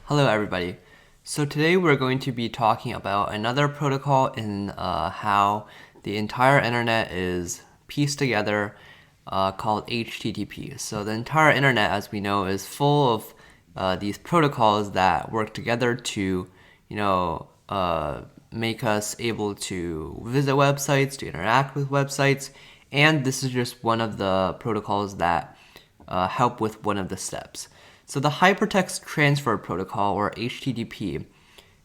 Hello everybody. So today we're going to be talking about another protocol in how the entire internet is pieced together called HTTP. So the entire internet, as we know, is full of these protocols that work together to, make us able to visit websites, to interact with websites, and this is just one of the protocols that help with one of the steps. So the Hypertext Transfer Protocol, or HTTP,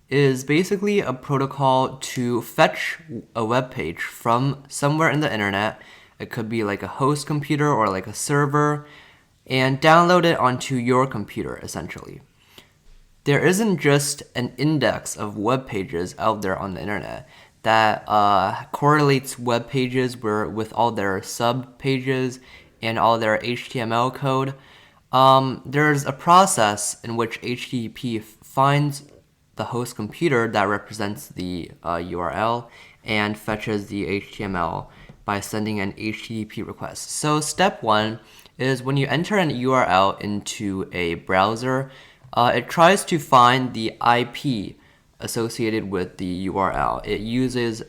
is basically a protocol to fetch a web page from somewhere in the internet. It could be like a host computer or like a server, and download it onto your computer, essentially. There isn't just an index of web pages out there on the internet that correlates web pages with all their sub pages and all their HTML code. There's a process in which HTTP finds the host computer that represents the URL and fetches the HTML by sending an HTTP request. So step one is when you enter an URL into a browser, it tries to find the IP associated with the URL. It uses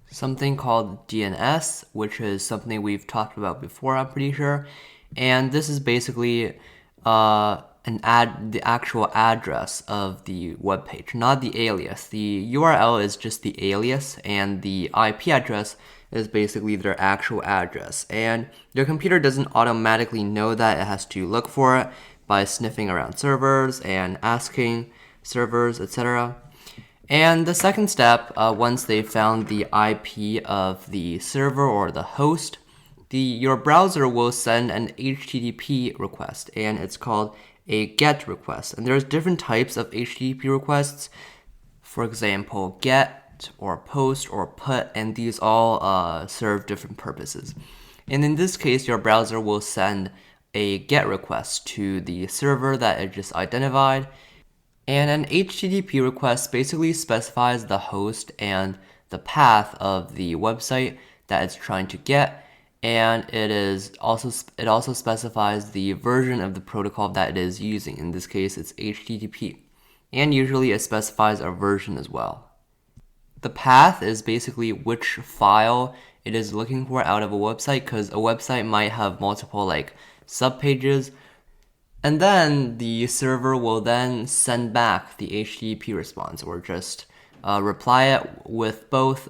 something called DNS, which is something we've talked about before, I'm pretty sure. And this is basically the actual address of the web page, not the alias. The URL is just the alias, and the IP address is basically their actual address. And your computer doesn't automatically know that. It has to look for it by sniffing around servers and asking servers, etc. And the second step, once they've found the IP of the server or the host, your browser will send an HTTP request, and it's called a GET request. And there's different types of HTTP requests. For example, GET or POST or PUT, and these all serve different purposes. And in this case, your browser will send a GET request to the server that it just identified. And an HTTP request basically specifies the host and the path of the website that it's trying to get, and it also specifies the version of the protocol that it is using. In this case, it's HTTP, and usually it specifies a version as well. The path is basically which file it is looking for out of a website, because a website might have multiple subpages. And then the server will then send back the HTTP response, or just reply it with both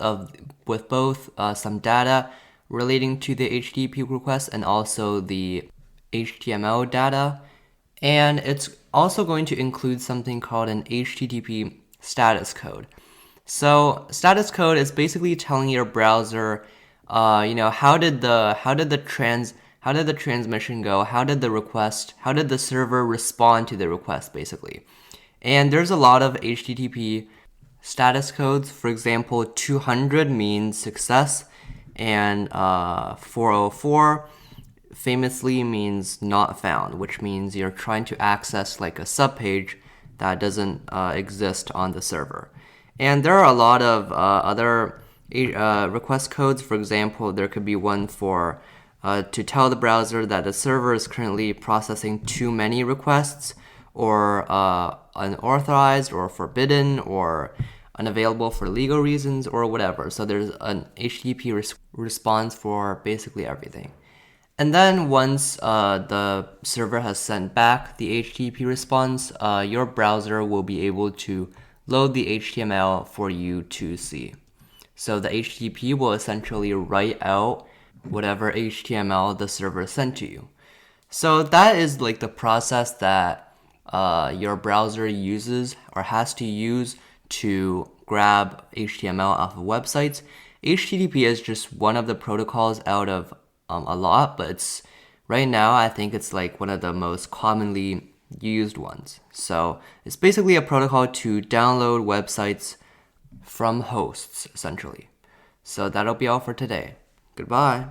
some data relating to the HTTP request and also the HTML data. And it's also going to include something called an HTTP status code. So status code is basically telling your browser, how did the transmission go? How did the server respond to the request, basically? And there's a lot of HTTP status codes. For example, 200 means success, and 404 famously means not found, which means you're trying to access like a subpage that doesn't exist on the server. And there are a lot of other request codes. For example, there could be one for to tell the browser that the server is currently processing too many requests, or unauthorized, or forbidden, or unavailable for legal reasons, or whatever. So there's an HTTP response for basically everything. And then once the server has sent back the HTTP response, your browser will be able to load the HTML for you to see. So the HTTP will essentially write out whatever HTML the server sent to you. So that is the process that your browser uses or has to use to grab HTML off of websites. HTTP is just one of the protocols out of a lot, but right now I think it's one of the most commonly used ones. So it's basically a protocol to download websites from hosts, essentially. So that'll be all for today. Goodbye.